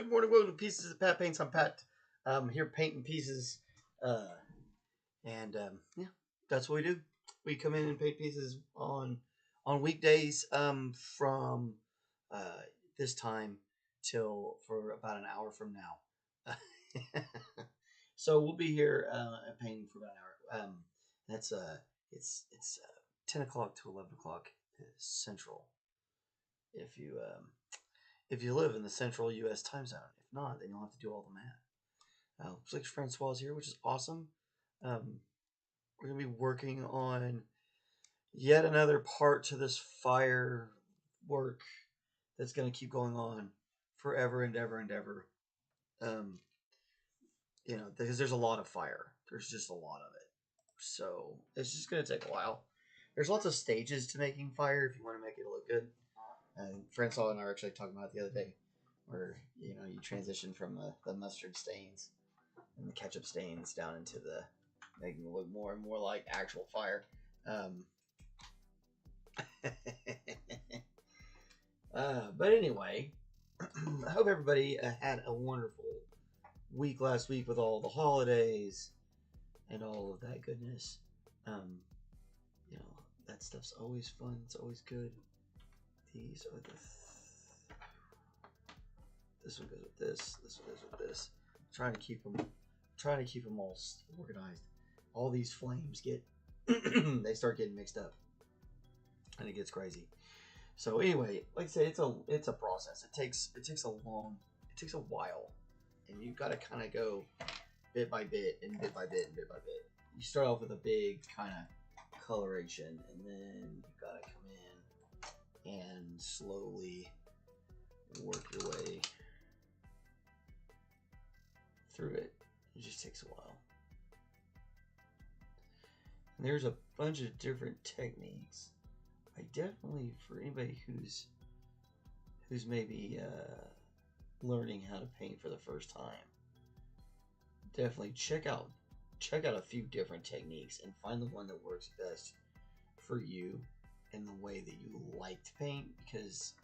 Good morning, welcome to Pieces of Pat Paints. I'm Pat. I'm here painting pieces, yeah, that's what we do. We come in and paint pieces on weekdays from this time till for about an hour from now. So we'll be here painting for about an hour. That's it's 10 o'clock to 11 o'clock Central. If you live in the Central U.S. time zone. If not, then you'll have to do all the math. Looks like Francois is here, which is awesome. We're going to be working on yet another part to this fire work that's going to keep going on forever and ever and ever. Because there's a lot of fire. There's just a lot of it. So it's just going to take a while. There's lots of stages to making fire if you want to make it look good. And Francois and I were actually talking about it the other day, where you transition from the mustard stains and the ketchup stains down into the making it look more and more like actual fire. But anyway, I hope everybody had a wonderful week last week with all the holidays and all of that goodness. That stuff's always fun. It's always good. These are this one goes with this. This one goes with this. Trying to keep them all organized. All these flames get they start getting mixed up, and it gets crazy. So anyway, like I said, it's a process. It takes a while, and you've got to kind of go bit by bit and bit by bit and bit by bit. You start off with a big kind of coloration, and then you've got to come in and slowly work your way through it. It just takes a while. And there's a bunch of different techniques. I definitely, for anybody who's maybe learning how to paint for the first time, definitely check out a few different techniques and find the one that works best for you in the way that you like to paint, because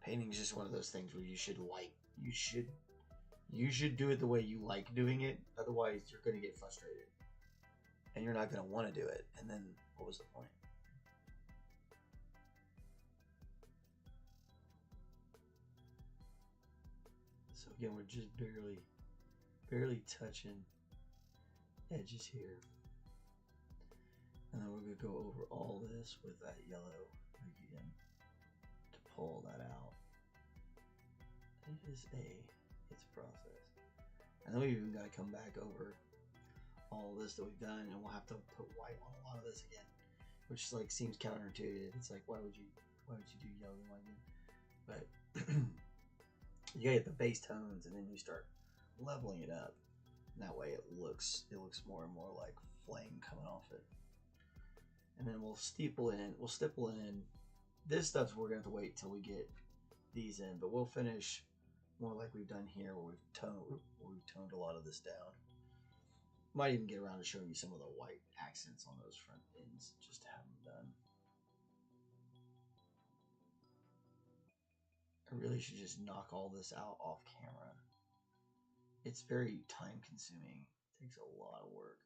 painting is just one of those things where you should do it the way you like doing it. Otherwise, you're going to get frustrated and you're not going to want to do it. And then what was the point? So again, we're just barely touching edges here. And then we're going to go over all this with that yellow again to pull that out. It's a process. And then we've even got to come back over all this that we've done, and we'll have to put white on a lot of this again, which is like seems counterintuitive. It's like, why would you do yellow and white again? But you gotta get the base tones, and then you start leveling it up. And that way it looks more and more like flame coming off it. And then we'll stipple in. This stuff's we're gonna have to wait till we get these in, but we'll finish more like we've done here, where we've toned a lot of this down. Might even get around to showing you some of the white accents on those front ends, just to have them done. I really should just knock all this out off camera. It's very time consuming. It takes a lot of work.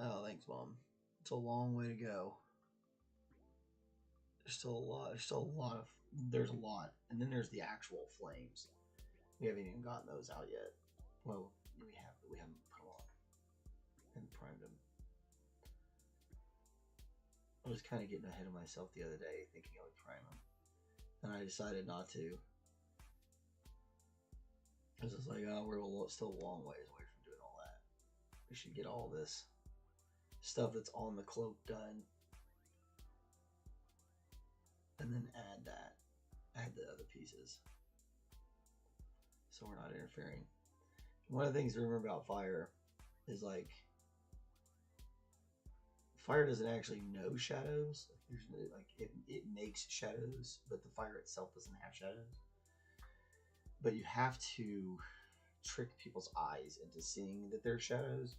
Oh, thanks, Mom. It's a long way to go. There's a lot. And then there's the actual flames. We haven't even gotten those out yet. Well, we haven't put them on. Haven't primed them. I was kind of getting ahead of myself the other day, thinking I would prime them. And I decided not to. I was just like, oh, we're still a long ways away from doing all that. We should get all this stuff that's on the cloak done. And then add the other pieces. So we're not interfering. One of the things to remember about fire is like, fire doesn't actually know shadows. It makes shadows, but the fire itself doesn't have shadows. But you have to trick people's eyes into seeing that there's shadows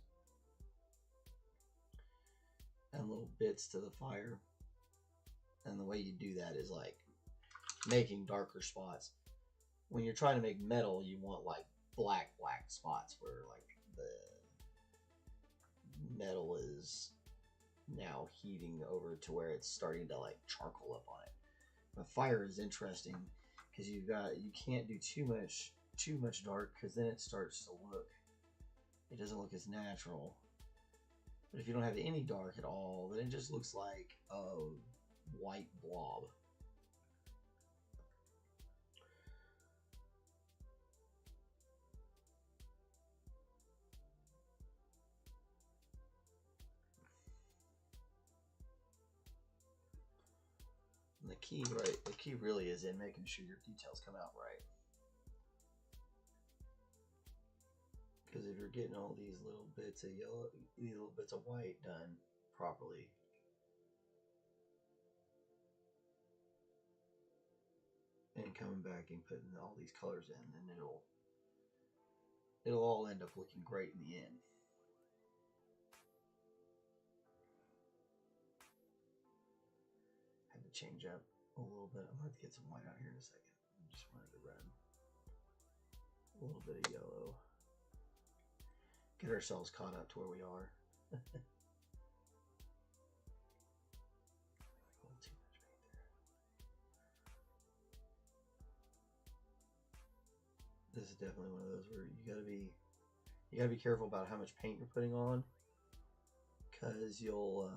and little bits to the fire. And the way you do that is like making darker spots. When you're trying to make metal, you want like black spots where like the metal is now heating over to where it's starting to like charcoal up on it. But fire is interesting because you can't do too much dark because then it starts to look, it doesn't look as natural. But if you don't have any dark at all, then it just looks like a white blob. And the key really is in making sure your details come out right. Because if you're getting all these little bits of yellow, these little bits of white done properly, and coming back and putting all these colors in, then it'll all end up looking great in the end. Had to change up a little bit. I'm gonna have to get some white out here in a second. I just wanted to run a little bit of yellow. Get ourselves caught up to where we are. A little too much paint there. This is definitely one of those where you gotta be careful about how much paint you're putting on, because you'll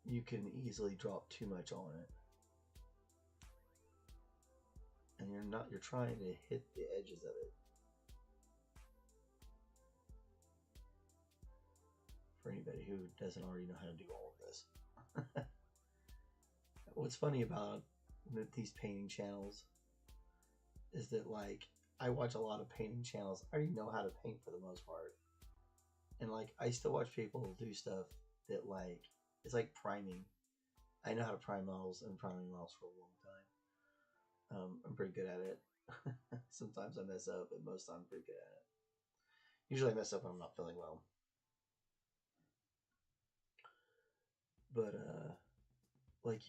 you can easily drop too much on it. And you're trying to hit the edges of it. For anybody who doesn't already know how to do all of this. What's funny about these painting channels is that, like, I watch a lot of painting channels. I already know how to paint for the most part. And like, I still watch people do stuff that, like, it's like priming. I know how to prime models and priming models for a long time. I'm pretty good at it. Sometimes I mess up, but most of the time I'm pretty good at it. Usually I mess up when I'm not feeling well. But like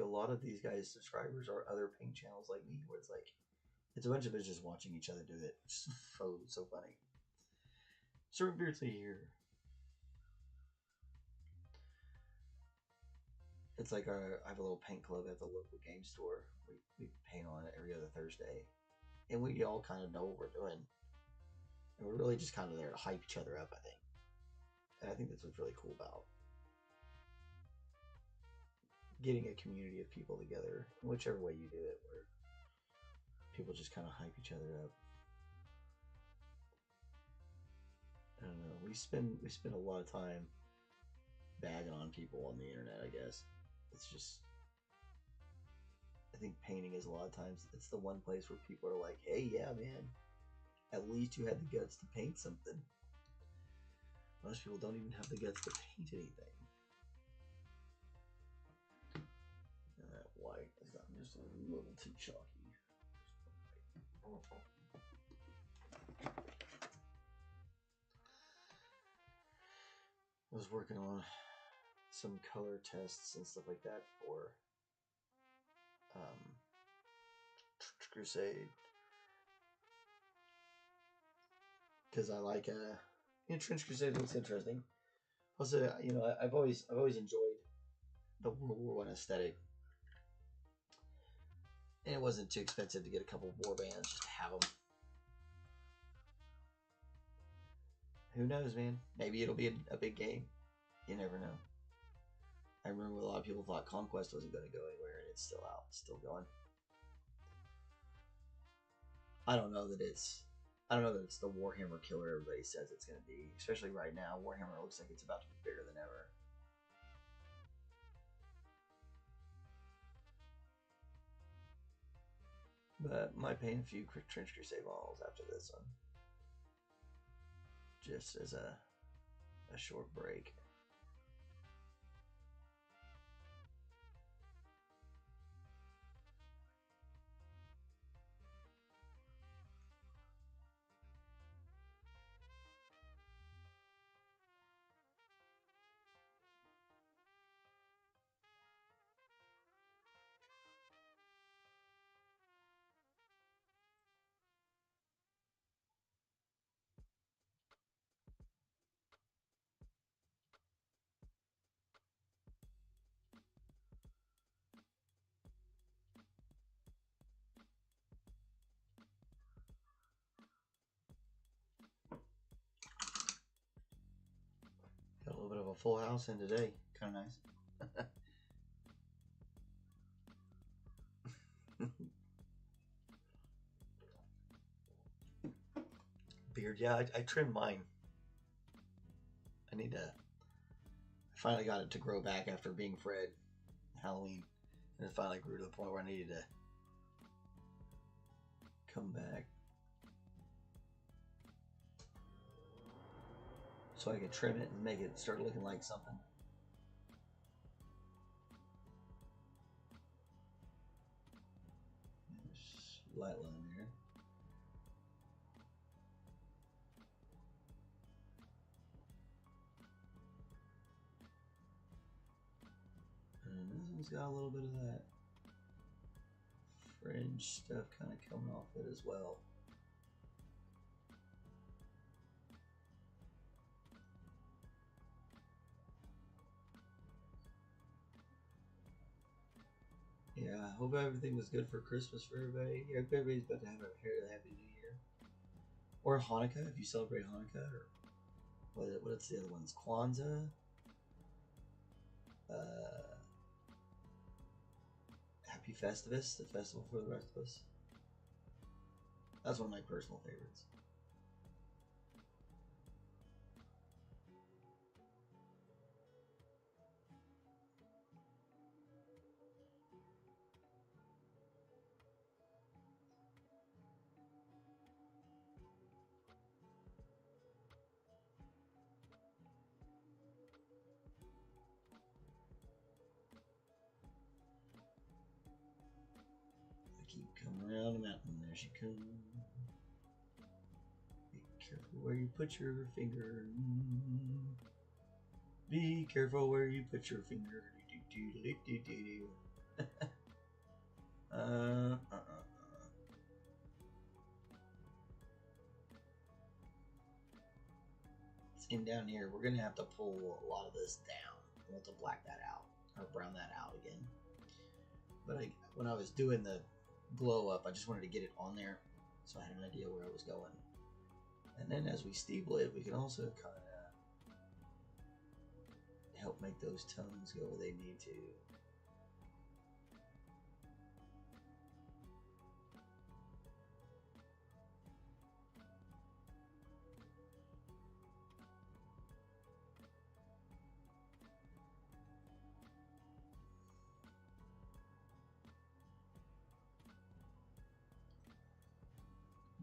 a lot of these guys' subscribers are other paint channels like me, where it's like it's a bunch of us just watching each other do it. It's so funny. Sir McBeardsly here. It's like I have a little paint club at the local game store. We paint on it every other Thursday. And we all kind of know what we're doing. And we're really just kind of there to hype each other up, I think. And I think that's what's really cool about getting a community of people together, whichever way you do it, where people just kind of hype each other up. I don't know. We spend a lot of time bagging on people on the internet, I guess. It's just, I think painting is a lot of times, it's the one place where people are like, hey, yeah, man, at least you had the guts to paint something. Most people don't even have the guts to paint anything. And that white has gotten just a little too chalky. I was working on some color tests and stuff like that for Crusade, because I like Trench Crusade looks interesting. Also, you know, I've always enjoyed the World War I aesthetic, and it wasn't too expensive to get a couple of war bands just to have them. Who knows, man? Maybe it'll be a big game. You never know. I remember a lot of people thought Conquest wasn't going to go anywhere, and it's still out, still going. I don't know that it's the Warhammer killer everybody says it's going to be. Especially right now, Warhammer looks like it's about to be bigger than ever. But might paint a few Trench Crusade models after this one, just as a short break. full house in today. Kind of nice. Beard, yeah, I trimmed mine. I need to. I finally got it to grow back after being Fred Halloween, and it finally grew to the point where I needed to come back so I could trim it and make it start looking like something. There's light line there. And this one's got a little bit of that fringe stuff kind of coming off it as well. Yeah, I hope everything was good for Christmas for everybody. Yeah, everybody's about to have a Happy New Year. Or Hanukkah, if you celebrate Hanukkah. Or what's the other ones? Kwanzaa? Happy Festivus, the festival for the rest of us. That's one of my personal favorites. Keep coming around the mountain. There she comes. Be careful where you put your finger. Be careful where you put your finger. It's in down here. We're gonna have to pull a lot of this down. We'll have to black that out or brown that out again. But when I was doing the glow up, I just wanted to get it on there so I had an idea where I was going. And then as we steeple it, we can also kind of help make those tones go where they need to.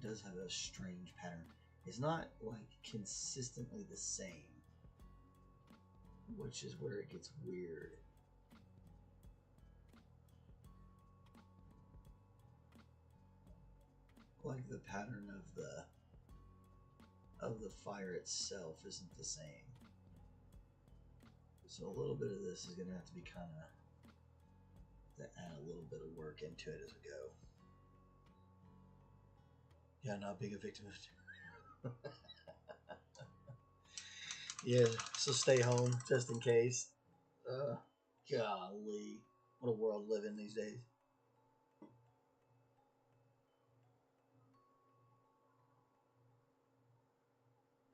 Does have a strange pattern. It's not like consistently the same, which is where it gets weird. Like the pattern of the fire itself isn't the same. So a little bit of this is gonna have to be kind of to add a little bit of work into it as we go. Yeah, not being a victim of yeah, so stay home just in case. Golly, what a world to live in these days.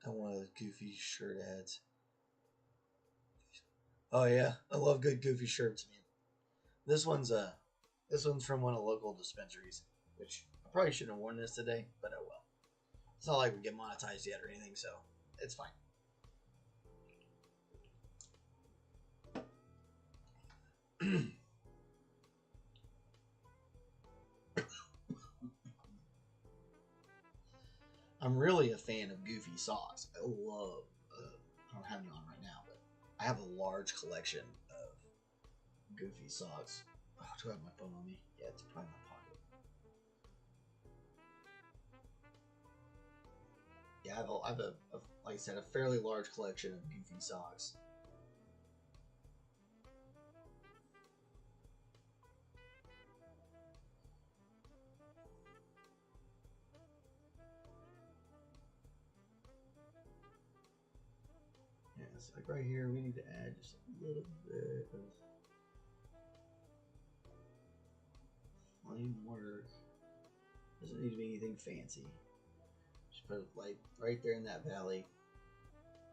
I want one of those goofy shirt ads. Oh yeah, I love good goofy shirts, man. This one's from one of the local dispensaries, which I probably shouldn't have worn this today, but oh well. It's not like we get monetized yet or anything, so it's fine. I'm really a fan of goofy socks. I love, I don't have any on right now, but I have a large collection of goofy socks. Oh, do I have my phone on me? Yeah, it's probably in my pocket. Yeah, I have a like I said, a fairly large collection of goofy socks. Yeah, it's like right here, we need to add just a little bit of flame work. Doesn't need to be anything fancy. Just put it like right there in that valley.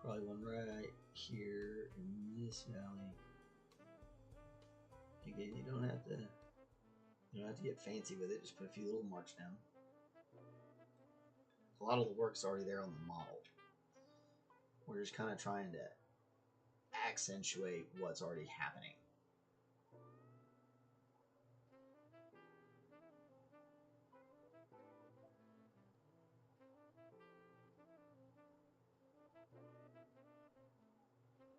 Probably one right here in this valley. Again, you don't have to get fancy with it. Just put a few little marks down. A lot of the work's already there on the model. We're just kind of trying to accentuate what's already happening.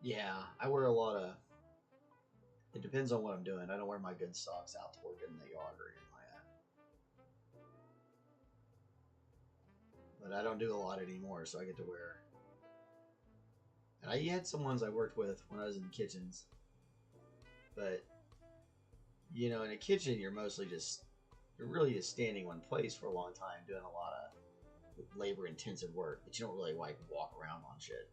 Yeah, I wear a lot of... It depends on what I'm doing. I don't wear my good socks out to work in the yard or anything like that. But I don't do a lot anymore, so I get to wear... And I had some ones I worked with when I was in the kitchens. But, you know, in a kitchen, you're mostly just... You're really just standing one place for a long time, doing a lot of labor-intensive work. But you don't really, like, walk around on shit.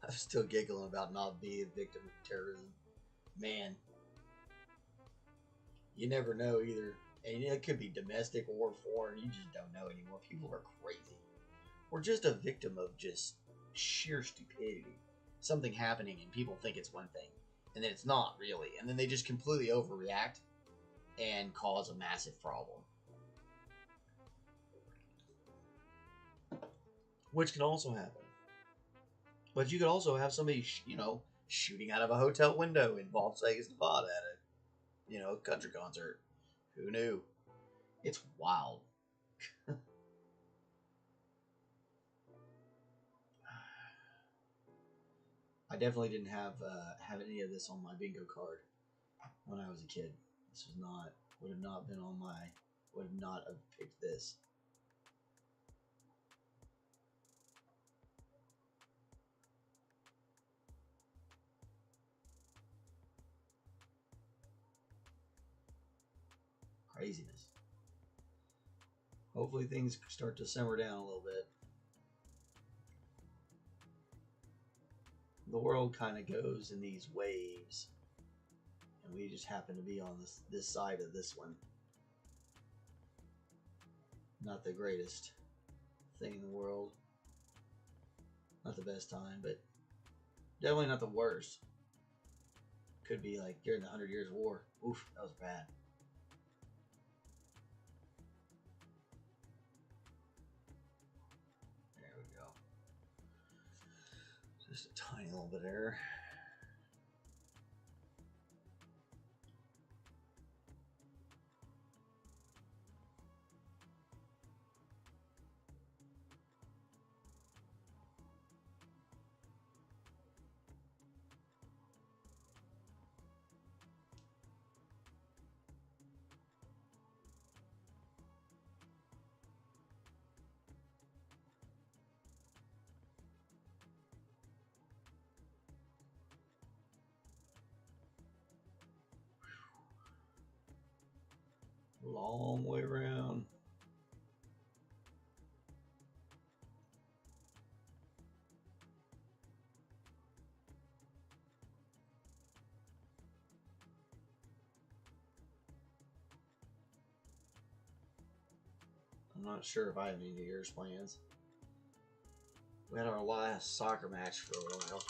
I'm still giggling about not being a victim of terrorism. Man, you never know either. And it could be domestic or foreign. You just don't know anymore. People are crazy. We're just a victim of just sheer stupidity. Something happening and people think it's one thing. And then it's not really. And then they just completely overreact and cause a massive problem. Which can also happen. But you could also have somebody, you know, shooting out of a hotel window in Las Vegas, Nevada at a, country concert. Who knew? It's wild. I definitely didn't have any of this on my bingo card when I was a kid. This would have not have picked this. Craziness. Hopefully things start to simmer down a little bit. The world kind of goes in these waves, and we just happen to be on this side of this one. Not the greatest thing in the world. Not the best time, but definitely not the worst. Could be like during the 100 Years' War. Oof, that was bad. There we go. Just a tiny little bit of error. Long way around. I'm not sure if I have any New Year's plans. We had our last soccer match for a while.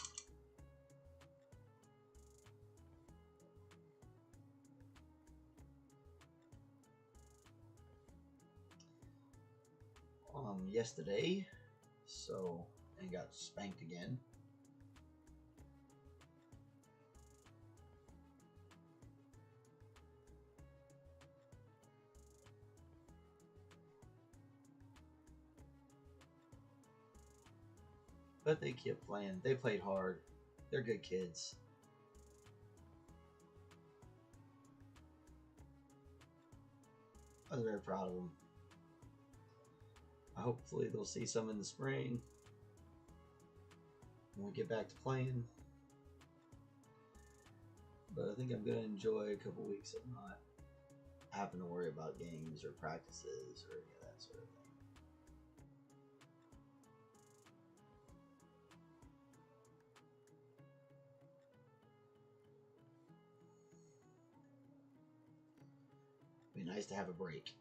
Yesterday, and got spanked again. But they kept playing. They played hard. They're good kids. I was very proud of them. Hopefully they'll see some in the spring when we get back to playing. But I think I'm going to enjoy a couple weeks if not. having to worry about games or practices or any of that sort of thing. It'd be nice to have a break.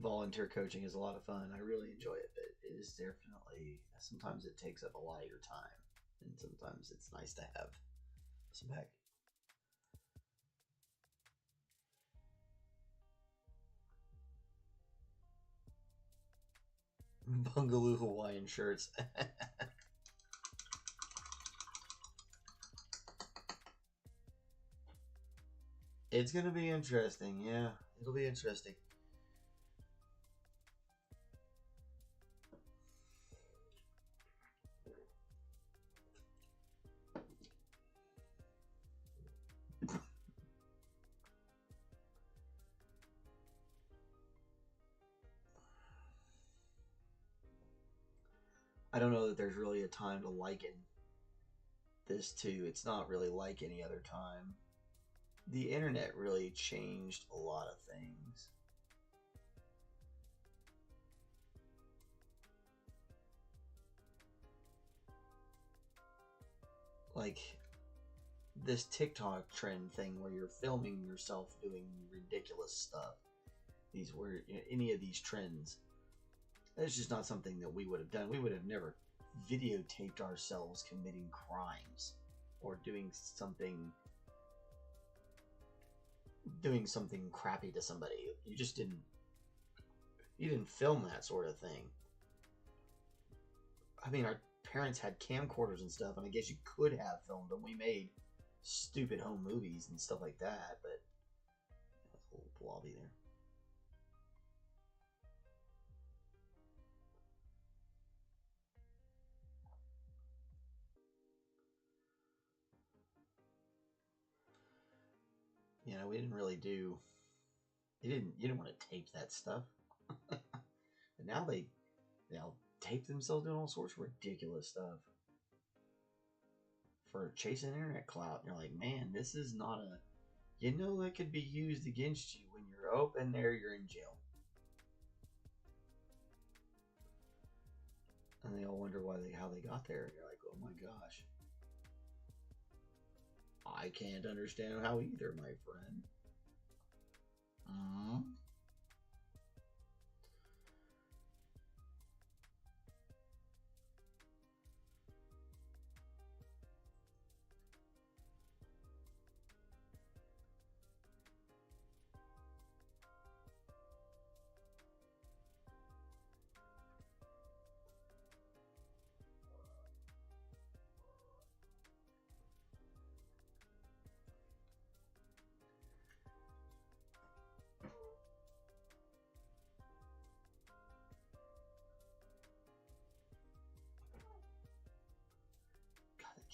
Volunteer coaching is a lot of fun. I really enjoy it, but it is definitely, sometimes it takes up a lot of your time, and sometimes it's nice to have some heck. Bungaloo Hawaiian shirts. It's gonna be interesting, yeah. It'll be interesting. I don't know that there's really a time to liken this to. It's not really like any other time. The internet really changed a lot of things. Like this TikTok trend thing where you're filming yourself doing ridiculous stuff. These were any of these trends. That's just not something that we would have done. We would have never videotaped ourselves committing crimes or doing something crappy to somebody. You just didn't film that sort of thing. I mean, our parents had camcorders and stuff, and I guess you could have filmed them. We made stupid home movies and stuff like that, but that's a little blobby there. You know, we didn't really do. You didn't want to tape that stuff. But now they'll tape themselves doing all sorts of ridiculous stuff for chasing internet clout. And you're like, man, this is not a. You know that could be used against you when you're open there. You're in jail. And they all wonder how they got there. And you're like, oh my gosh. I can't understand how either, my friend.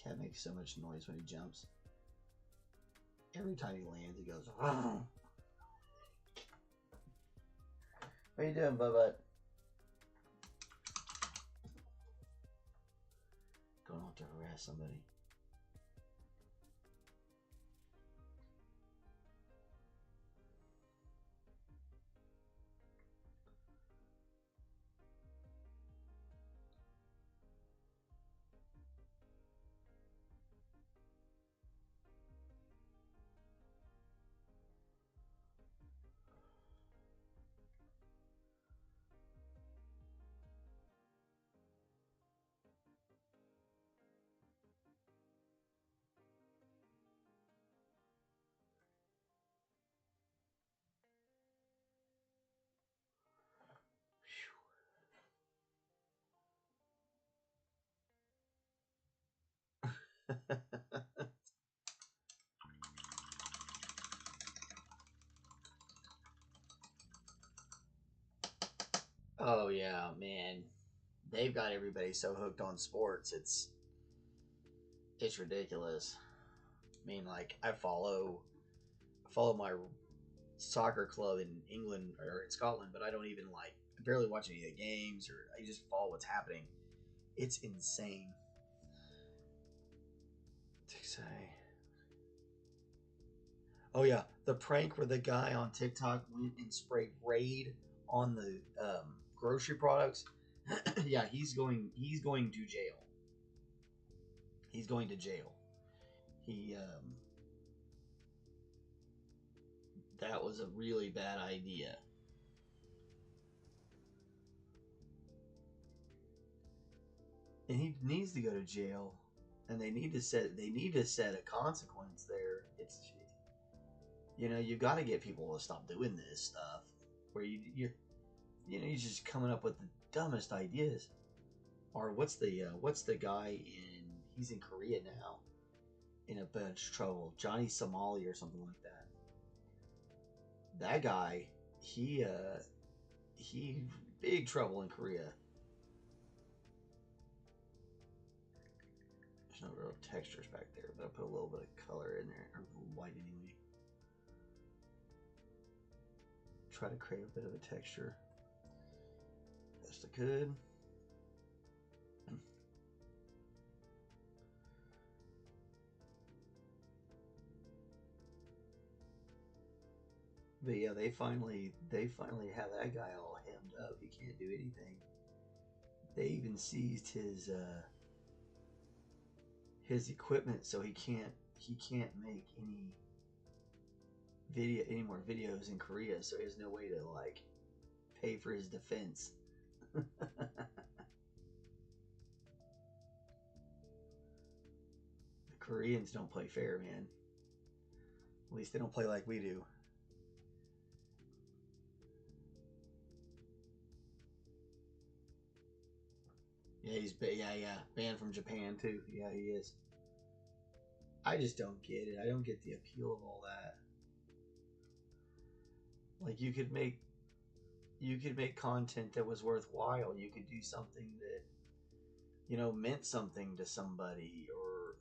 Cat makes so much noise when he jumps. Every time he lands, he goes. What are you doing, Bubba? Going off to harass somebody. Oh yeah, man. They've got everybody so hooked on sports. It's ridiculous. I mean, like I follow follow my soccer club in England or in Scotland, but I don't even like barely watch any of the games, or I just follow what's happening. It's insane. To say. Oh yeah, the prank where the guy on TikTok went and sprayed Raid on the grocery products. Yeah, he's going to jail. He's going to jail. He that was a really bad idea. And he needs to go to jail, and they need to set a consequence there. It's, you know, you got to get people to stop doing this stuff where you're you're just coming up with the dumbest ideas. Or what's the guy in, he's in Korea now in a bunch of trouble, Johnny Somali or something like that. That guy, he big trouble in Korea. There's no real textures back there, but I put a little bit of color in there, or white anyway. Try to create a bit of a texture. Best I could. But yeah, they finally have that guy all hemmed up. He can't do anything. They even seized his equipment, so he can't make any more videos in Korea. So he has no way to like pay for his defense. The Koreans don't play fair, man. At least they don't play like we do. Yeah, he's banned from Japan too. Yeah, he is. I just don't get it. I don't get the appeal of all that. Like you could make content that was worthwhile. You could do something that, you know, meant something to somebody, or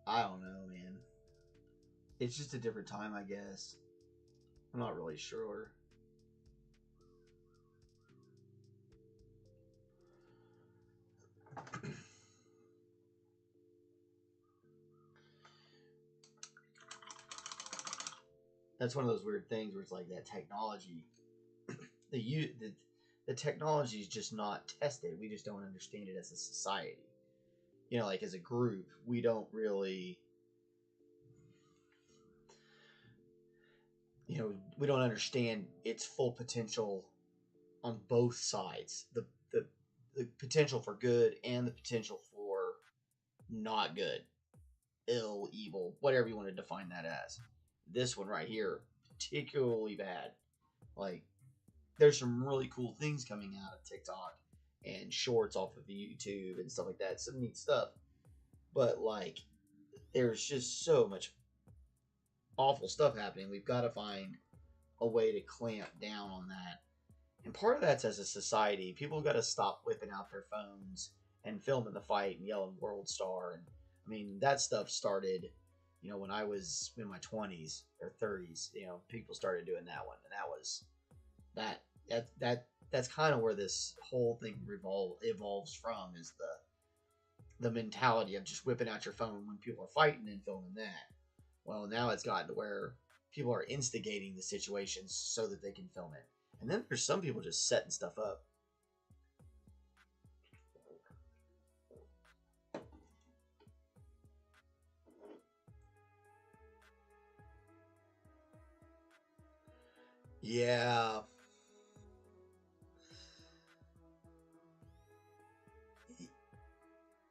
I don't know, man. It's just a different time, I guess. I'm not really sure. That's one of those weird things where it's like that technology, the technology is just not tested. We just don't understand it as a society. You know, like as a group, we don't really, you know, we don't understand its full potential on both sides. The potential for good and the potential for not good, ill, evil, whatever you want to define that as. This one right here, particularly bad. Like, there's some really cool things coming out of TikTok and shorts off of YouTube and stuff like that. Some neat stuff. But, like, there's just so much awful stuff happening. We've got to find a way to clamp down on that. And part of that's as a society. People got to stop whipping out their phones and filming the fight and yelling "World Star." And I mean, that stuff started, you know, when I was in my 20s or 30s. You know, people started doing that one, and that was that's kind of where this whole thing evolves from, is the mentality of just whipping out your phone when people are fighting and filming that. Well, now it's gotten to where people are instigating the situations so that they can film it. And then there's some people just setting stuff up. Yeah.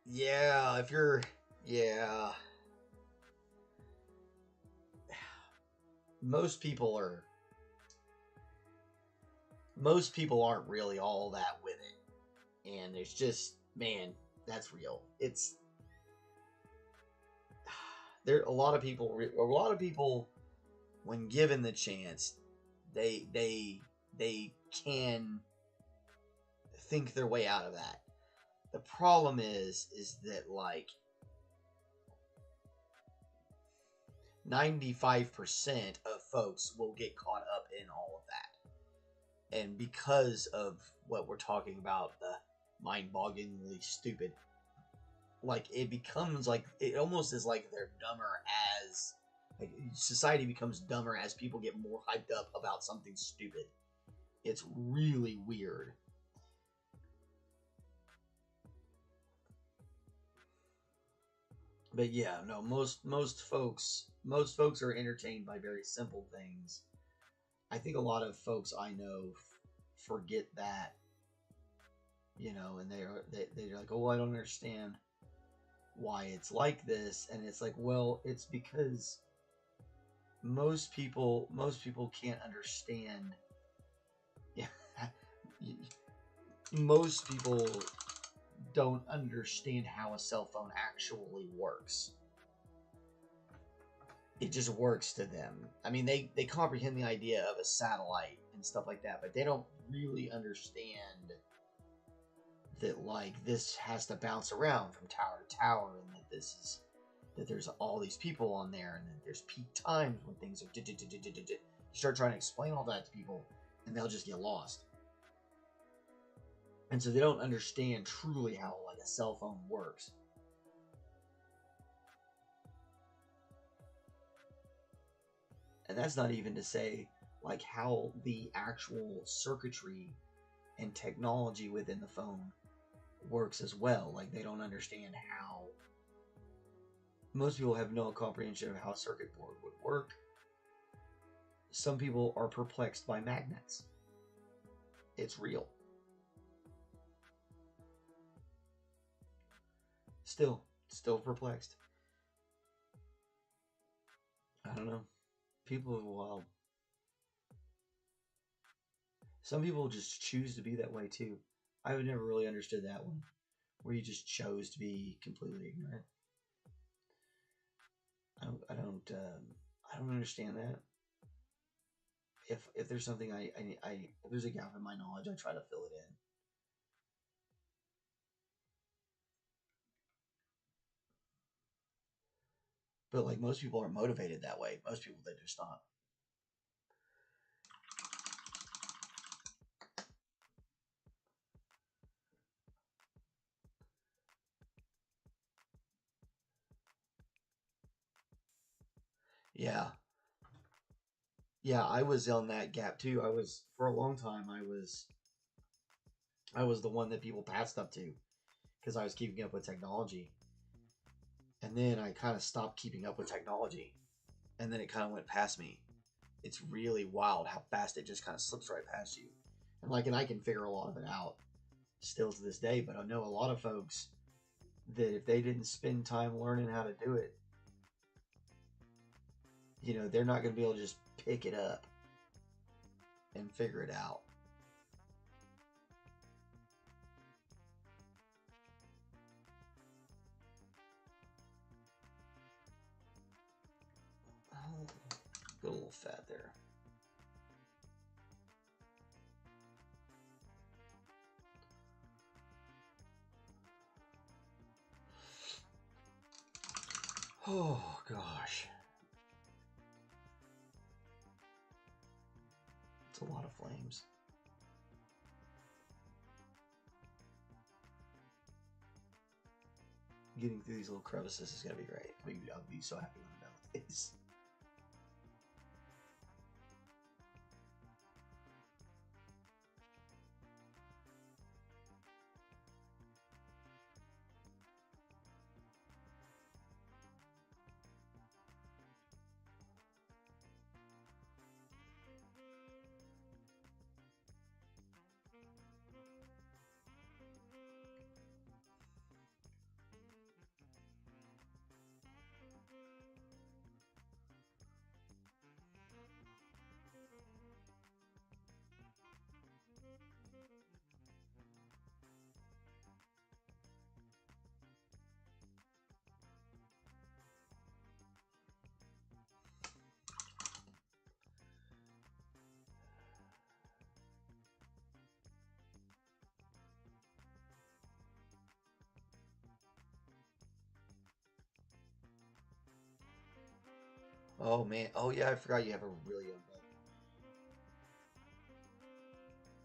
Yeah, if you're, yeah. Most people are, most people aren't really all that with it. And there's just, man, that's real. It's, there, a lot of people, when given the chance, they can think their way out of that. The problem is that, like, 95% of folks will get caught up in all of that. And because of what we're talking about, the mind-bogglingly stupid, like, it becomes like, it almost is like they're dumber as, like, society becomes dumber as people get more hyped up about something stupid. It's really weird. But yeah, no, most folks are entertained by very simple things. I think a lot of folks I know forget that, you know, and they're like, oh, I don't understand why it's like this, and it's like, well, it's because most people can't understand. Yeah, most people don't understand how a cell phone actually works. It just works to them. I mean, they comprehend the idea of a satellite and stuff like that, but they don't really understand that, like, this has to bounce around from tower to tower, and that there's all these people on there, and that there's peak times when things are you start trying to explain all that to people, and they'll just get lost. And so they don't understand truly how, like, a cell phone works. And that's not even to say, like, how the actual circuitry and technology within the phone works as well. Like, they don't understand how. Most people have no comprehension of how a circuit board would work. Some people are perplexed by magnets. It's real. Still perplexed. I don't know. People are wild. Some people just choose to be that way too. I've never really understood that one, where you just chose to be completely ignorant. I don't understand that. If there's something if there's a gap in my knowledge, I try to fill it in. But, like, most people aren't motivated that way. Most people, they just not. Yeah. Yeah, I was on that gap too. For a long time, I was the one that people passed up to because I was keeping up with technology. And then I kind of stopped keeping up with technology. And then it kind of went past me. It's really wild how fast it just kind of slips right past you. And I can figure a lot of it out still to this day, but I know a lot of folks that if they didn't spend time learning how to do it, you know, they're not going to be able to just pick it up and figure it out. Oh, got a little fat there. Oh, gosh. It's a lot of flames. Getting through these little crevices is going to be great. I'll be so happy when I'm done with this. Oh man. Oh yeah, I forgot you have a really young brother.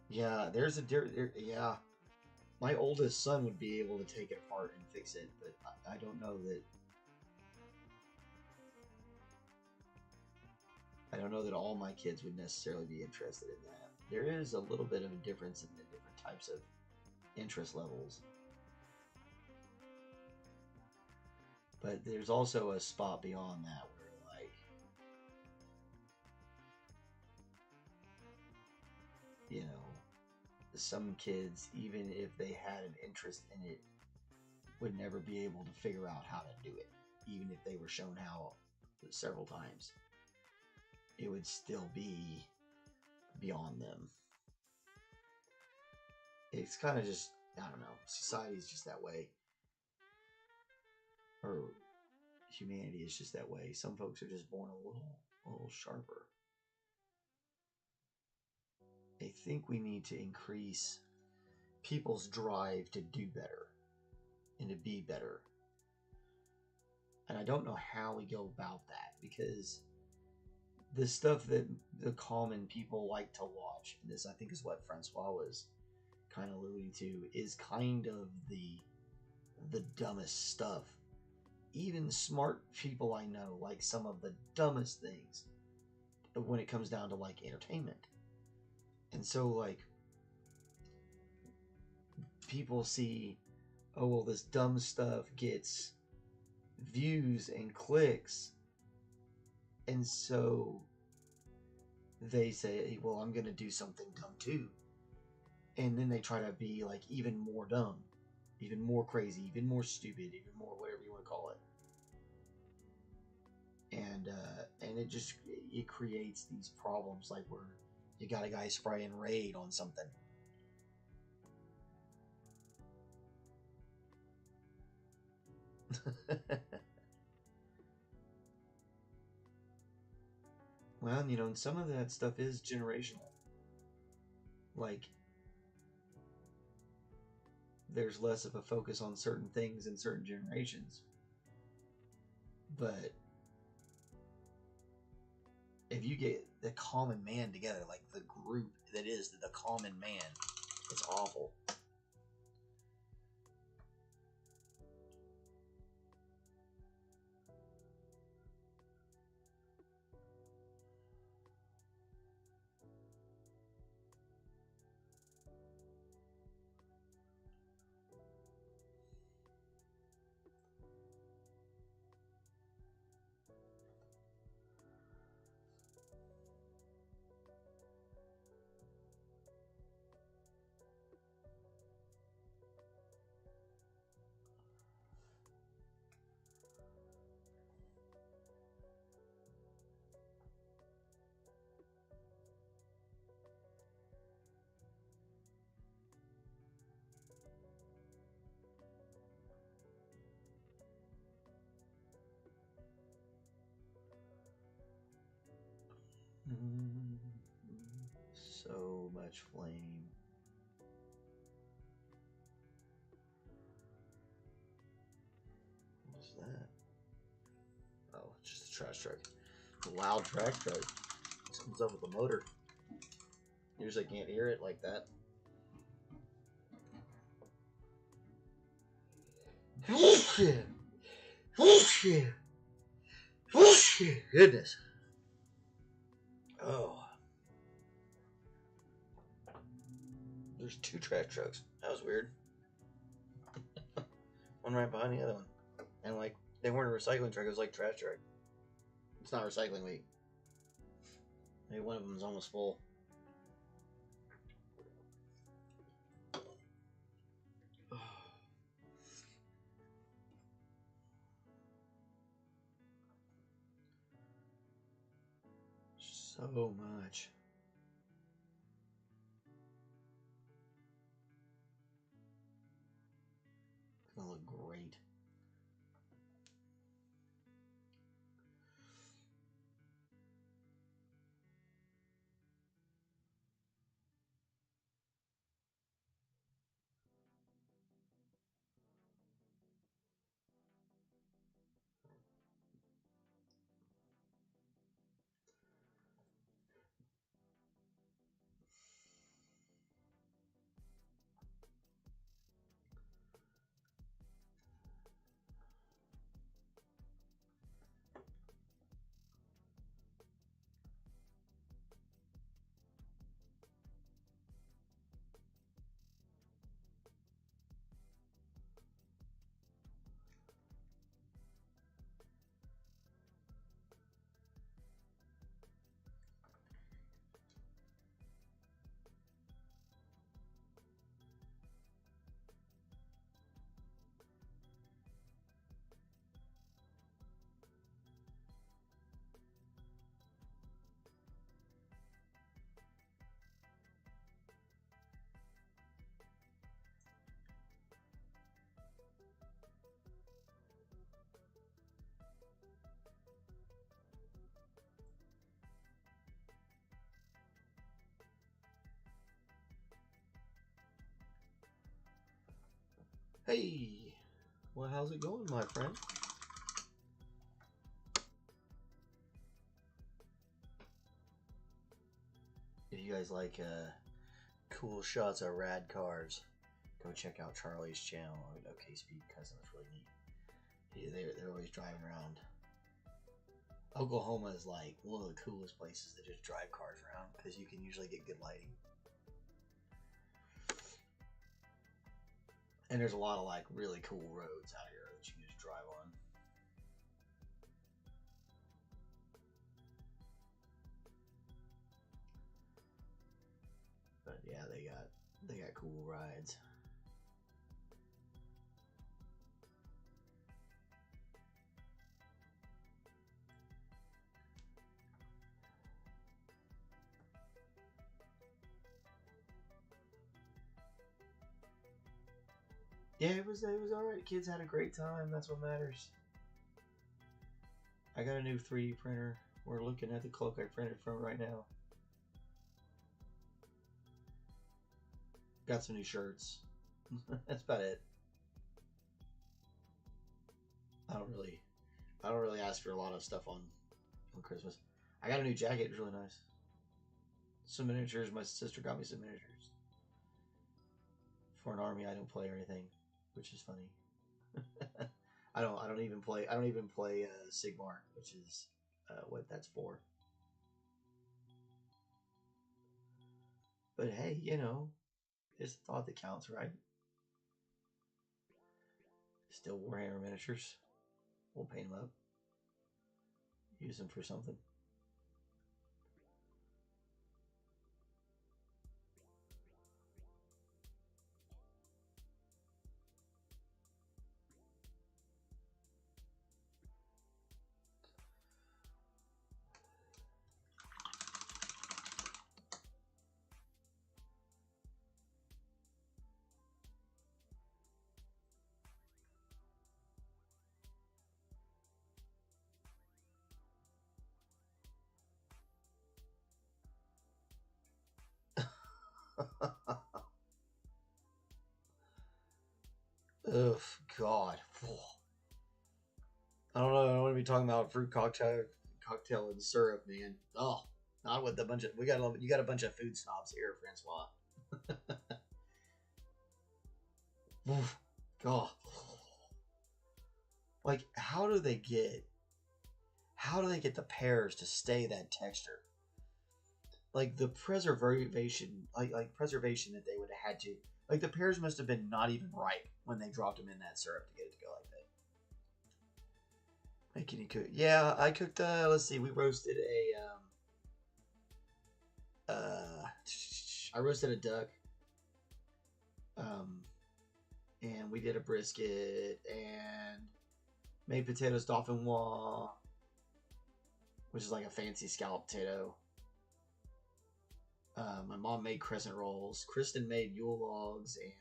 Yeah, there's a yeah. My oldest son would be able to take it apart and fix it, but I don't know that. I don't know that all my kids would necessarily be interested in that. There is a little bit of a difference in the different types of interest levels, but there's also a spot beyond that where, like, you know, some kids, even if they had an interest in it, would never be able to figure out how to do it, even if they were shown how several times. It would still be beyond them. It's kind of just, I don't know, society's just that way. Or humanity is just that way. Some folks are just born a little sharper. I think we need to increase people's drive to do better and to be better. And I don't know how we go about that, because the stuff that the common people like to watch, and this I think is what Francois was kind of alluding to, is kind of the dumbest stuff. Even smart people I know like some of the dumbest things when it comes down to, like, entertainment. And so, like, people see, oh well, this dumb stuff gets views and clicks, and so they say, well, I'm gonna do something dumb too. And then they try to be, like, even more dumb, even more crazy, even more stupid, even more whatever you want to call it. And it creates these problems, like where you got a guy spraying Raid on something. Well, you know, and some of that stuff is generational. Like, there's less of a focus on certain things in certain generations. But if you get the common man together, like the group that is the common man, it's awful. So much flame. What is that? Oh, it's just a trash truck. It's a loud trash truck. This comes up with a motor. Usually I can't hear it like that. Bullshit! Bullshit! Bullshit! Goodness. Oh. There's two trash trucks. That was weird. One right behind the other one. And, like, they weren't a recycling truck, it was like trash truck. It's not recycling week. Maybe one of them is almost full. So much. It's gonna look great. Hey, well, how's it going, my friend? If you guys like cool shots of rad cars, go check out Charlie's channel. I know K-Speed Cousin is really neat. They're always driving around. Oklahoma is like one of the coolest places to just drive cars around because you can usually get good lighting. And there's a lot of like really cool roads out here that you can just drive on. But yeah, they got cool rides. Yeah, it was alright. Kids had a great time. That's what matters. I got a new 3D printer. We're looking at the cloak I printed from right now. Got some new shirts. That's about it. I don't really ask for a lot of stuff on Christmas. I got a new jacket. It's really nice. Some miniatures. My sister got me some miniatures for an army I don't play or anything, which is funny. I don't even play Sigmar, which is what that's for. But hey, you know, it's the thought that counts, right? Still Warhammer miniatures. We'll paint them up. Use them for something. Ugh, God. I don't know. I don't want to be talking about fruit cocktail and syrup, man. Oh, not with a bunch of you got a bunch of food snobs here, Francois. God. Like, how do they get the pears to stay that texture? Like the preservation, like preservation that they would have had to. Like the pears must have been not even ripe when they dropped them in that syrup to get it to go like that. Can you cook? Yeah, I cooked. Let's see, we roasted I roasted a duck. And we did a brisket and made potatoes dauphinoise, which is like a fancy scalloped potato. My mom made crescent rolls. Kristen made Yule logs and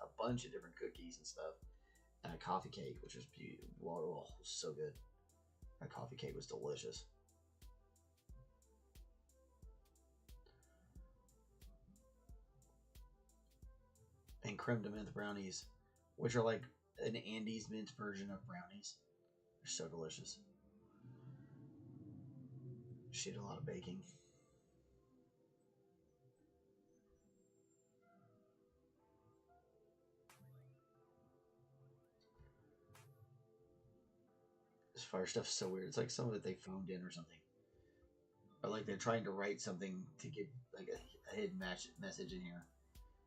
a bunch of different cookies and stuff. And a coffee cake, which was beautiful. Oh, it was so good. That coffee cake was delicious. And creme de menthe brownies, which are like an Andes mint version of brownies. They're so delicious. She did a lot of baking. This fire stuff's so weird. It's like some of it they phoned in or something. Or like they're trying to write something to get like a hidden message in here.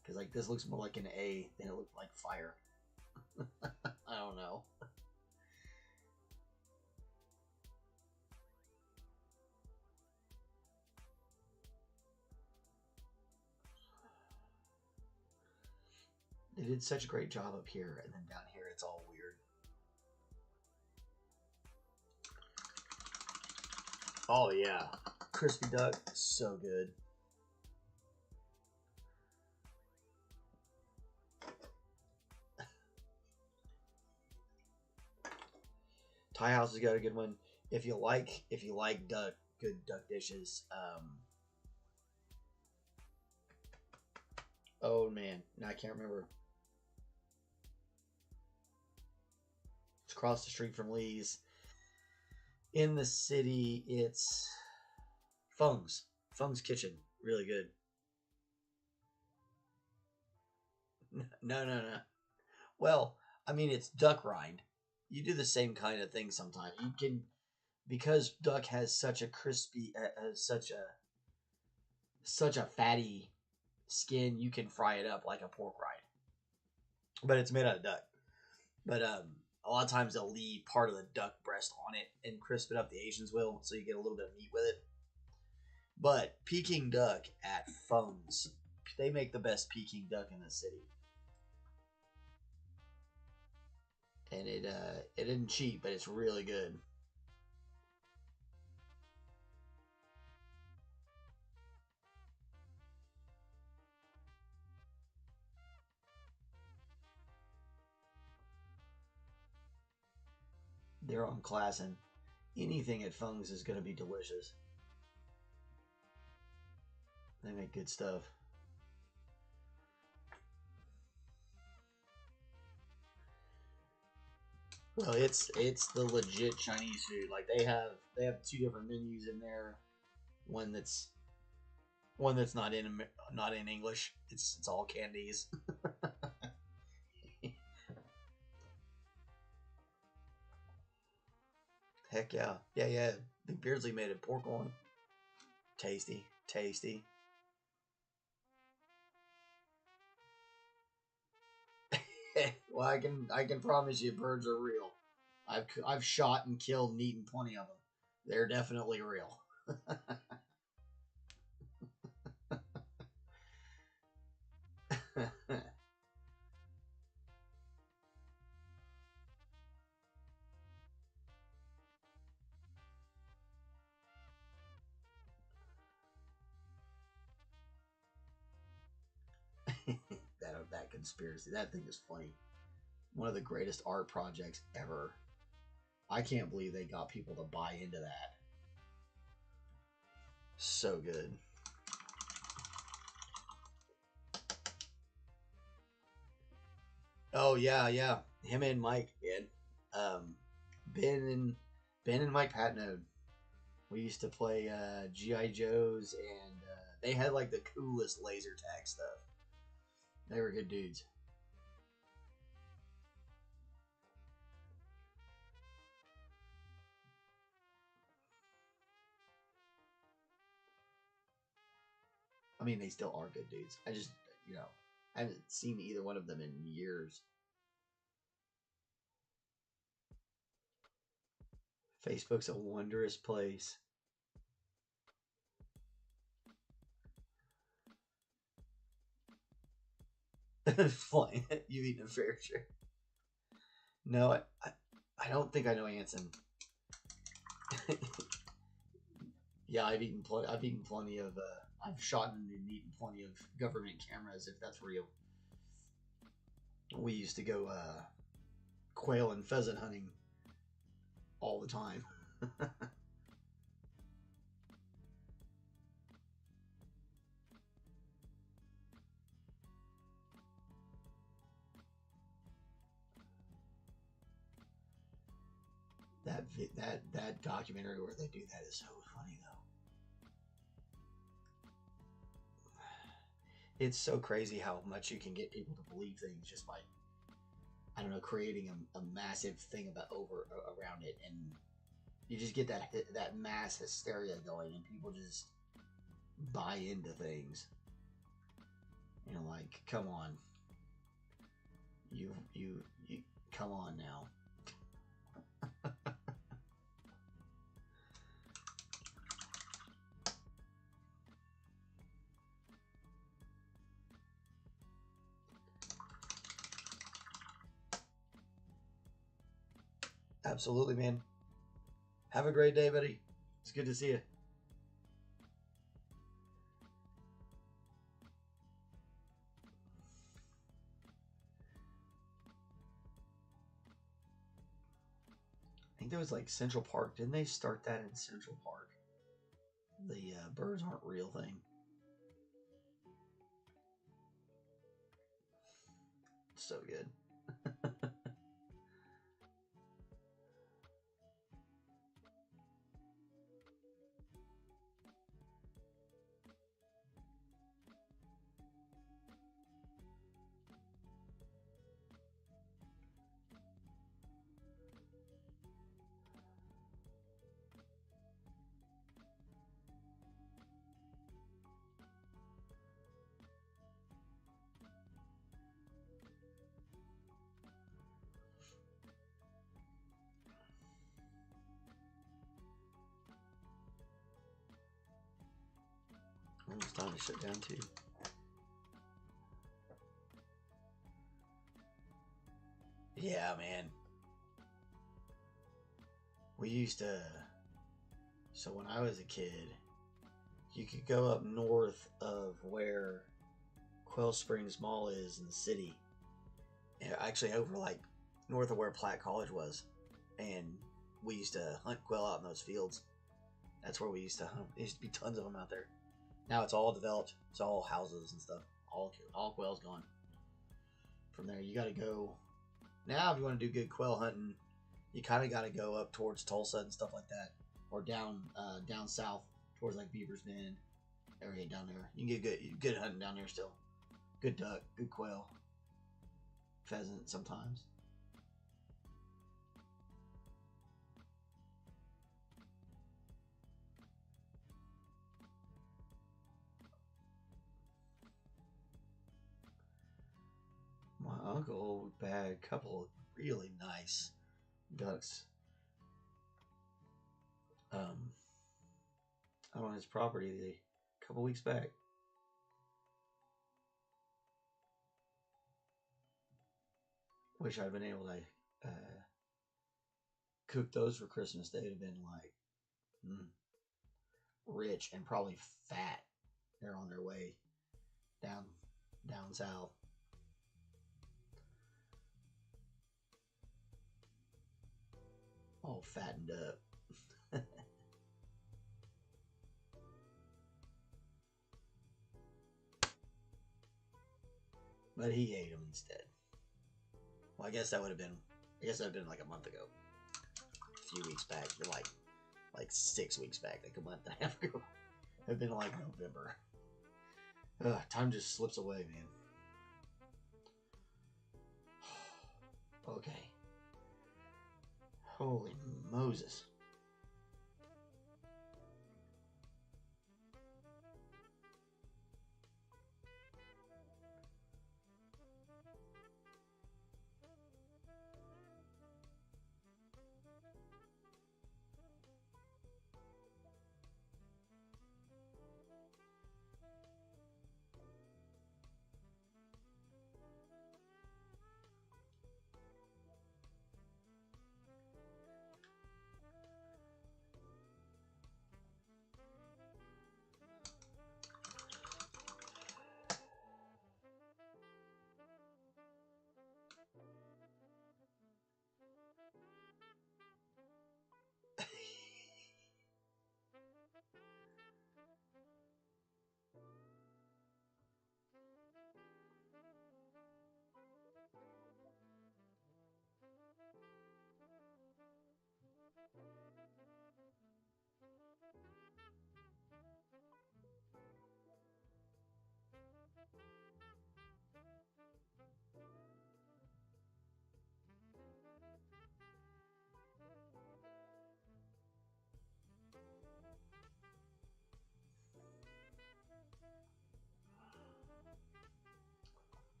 Because like this looks more like an A than it looked like fire. I don't know. They did such a great job up here, and then down here it's all weird. Oh yeah, crispy duck, so good. Thai House has got a good one. If you like duck, good duck dishes. Oh man, no, I can't remember. across the street from Lee's. In the city, it's Fung's Kitchen. Really good. No. Well, I mean, it's duck rind. You do the same kind of thing sometimes. You can, because duck has such a crispy, such a fatty skin. You can fry it up like a pork rind, but it's made out of duck. But a lot of times they'll leave part of the duck breast on it and crisp it up. The Asians will, so you get a little bit of meat with it. But Peking duck at Phones, they make the best Peking duck in the city. And it isn't cheap, but it's really good. They're on class, and anything at Fung's is going to be delicious. They make good stuff. Well, it's the legit Chinese food. Like they have 2 different menus in there. One that's not in English. It's all candies. Heck yeah. Yeah. McBeardsly made it pork loin. Tasty. Well, I can promise you, birds are real. I've shot and killed and eaten plenty of them. They're definitely real. that conspiracy. That thing is funny. One of the greatest art projects ever. I can't believe they got people to buy into that. So good. Oh yeah. Him and Mike, man. Ben and Mike Patnode. We used to play GI Joes, and they had like the coolest laser tag stuff. They were good dudes. I mean, they still are good dudes. I just, I haven't seen either one of them in years. Facebook's a wondrous place. Flying it. You've eaten a fair share. No, I don't think I know Anson. Yeah, I've eaten plenty of. I've shot and eaten plenty of government cameras, if that's real. We used to go quail and pheasant hunting all the time. that documentary where they do that is so funny though. It's so crazy how much you can get people to believe things just by, I don't know, creating a massive thing around it, and you just get that mass hysteria going, and people just buy into things. Like, come on, you come on now. Absolutely, man. Have a great day, buddy. It's good to see you. I think there was like Central Park. Didn't they start that in Central Park? The birds aren't real thing. So good. Time to shut down too. Yeah, man. We used to. So when I was a kid, you could go up north of where Quail Springs Mall is in the city. Actually, over like north of where Platt College was, and we used to hunt quail out in those fields. That's where we used to hunt. There used to be tons of them out there. Now it's all developed. It's all houses and stuff. All quail's gone. From there, you got to go. Now, if you want to do good quail hunting, you kind of got to go up towards Tulsa and stuff like that, or down south towards like Beaver's Bend area down there. You can get good hunting down there still. Good duck, good quail, pheasant sometimes. My uncle had a couple of really nice ducks out on his property a couple weeks back. Wish I'd been able to cook those for Christmas. They'd have been like rich and probably fat. They're on their way down south. All fattened up. But he ate them instead. Well, I guess that would have been like a month ago. A few weeks back. Like 6 weeks back. Like a month and a half ago. It would have been like November. Time just slips away, man. Okay. Holy Moses.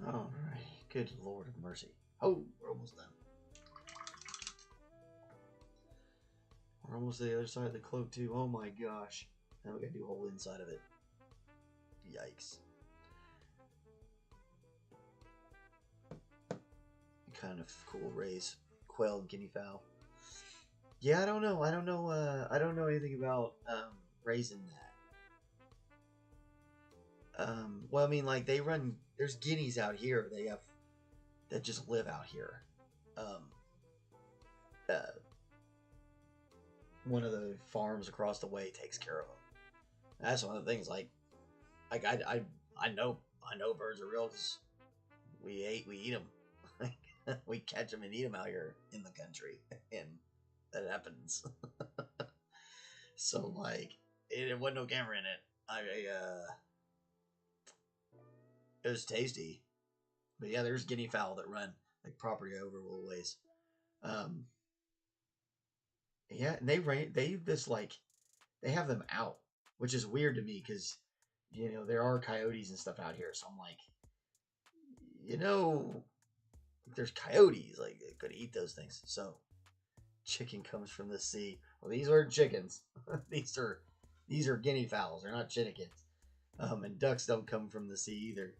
All right. Good Lord of mercy. Oh, we're almost done. We're almost to the other side of the cloak, too. Oh my gosh. Now we gotta do the whole inside of it. Yikes. Kind of cool raise. Quail and guinea fowl. Yeah, I don't know. I don't know anything about raising that. Well, I mean, like, they run... There's guineas out here. That just live out here. One of the farms across the way takes care of them. That's one of the things. Like I know birds are real because we eat them. We catch them and eat them out here in the country, and that happens. So like, it wasn't no camera in it. It was tasty, but yeah, there's guinea fowl that run like property over a little ways. Yeah, and they have them out, which is weird to me because you know, there are coyotes and stuff out here. So I'm like, you know, there's coyotes. Like, they could eat those things. So, chicken comes from the sea. Well, these aren't chickens. these are guinea fowls. They're not chickens. And ducks don't come from the sea either.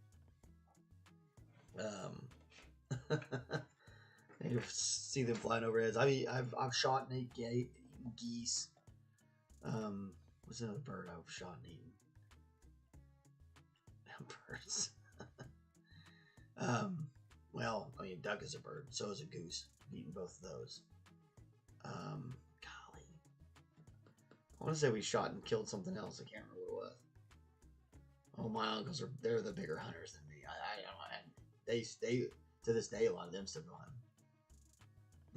You see them flying overhead. I've shot and eaten geese. What's another bird I've shot and eaten? Birds. Well, I mean, duck is a bird. So is a goose. I've eaten both of those. Golly, I want to say we shot and killed something else. I can't remember what it was. Oh, my uncles they're the bigger hunters than me. I don't know, and they to this day, a lot of them still go hunting.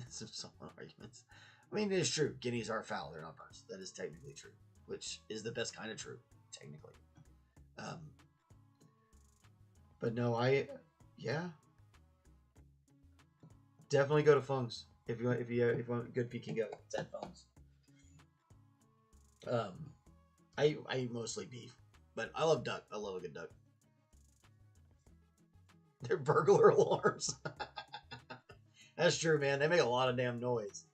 Some arguments. I mean, it is true. Guineas are fowl. They're not birds. That is technically true, which is the best kind of true, technically. But no, definitely go to Fung's if you want good Peking goat. It's at Fung's. I eat mostly beef, but I love duck. I love a good duck. They're burglar alarms. That's true, man. They make a lot of damn noise.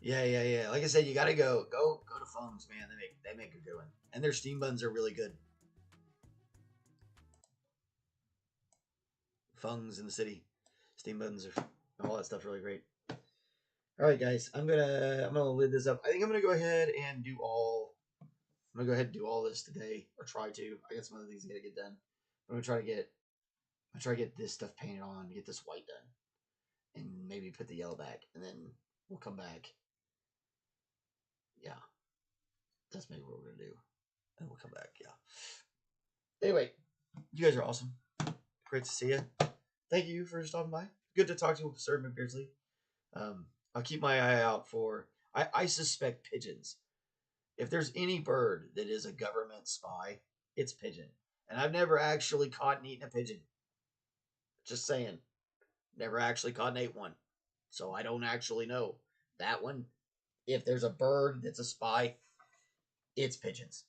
Yeah. Like I said, you gotta go to Fung's, man. They make a good one, and their steam buns are really good. Fung's in the city, steam buns are all that stuff's really great. All right, guys, I'm gonna lid this up. I think I'm gonna go ahead and do all. I'm gonna go ahead and do all this today, or try to. I got some other things I gotta get done. I'm gonna try to get this stuff painted on, get this white done, and maybe put the yellow back, and then we'll come back. Yeah, that's maybe what we're gonna do, and we'll come back. Yeah. Anyway, you guys are awesome. Great to see you. Thank you for stopping by. Good to talk to you, Sir McBeardsly. I'll keep my eye out for. I suspect pigeons. If there's any bird that is a government spy, it's pigeon. And I've never actually caught and eaten a pigeon. Just saying. Never actually caught and ate one. So I don't actually know. That one, if there's a bird that's a spy, it's pigeons.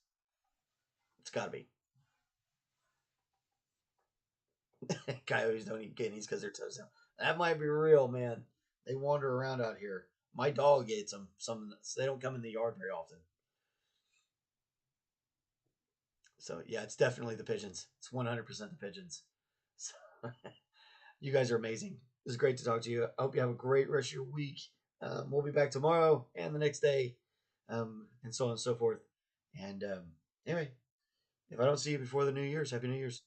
It's gotta be. Coyotes don't eat guineas because they're toes down. That might be real, man. They wander around out here. My dog eats them. They don't come in the yard very often. So yeah, it's definitely the pigeons. It's 100% the pigeons. So, you guys are amazing. It was great to talk to you. I hope you have a great rest of your week. We'll be back tomorrow and the next day, and so on and so forth. And anyway, if I don't see you before the New Year's, Happy New Year's.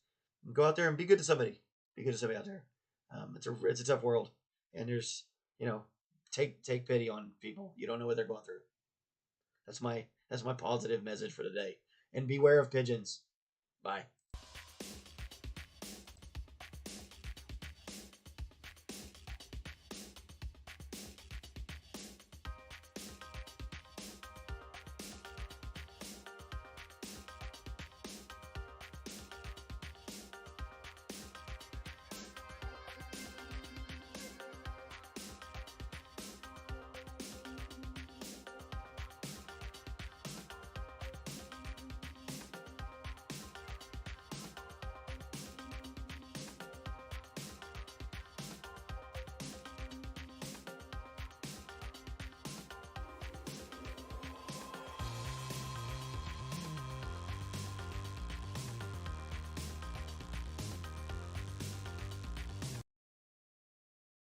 Go out there and be good to somebody. Be good to somebody out there. It's a tough world, and there's take pity on people. You don't know what they're going through. That's my positive message for today. And beware of pigeons. Bye.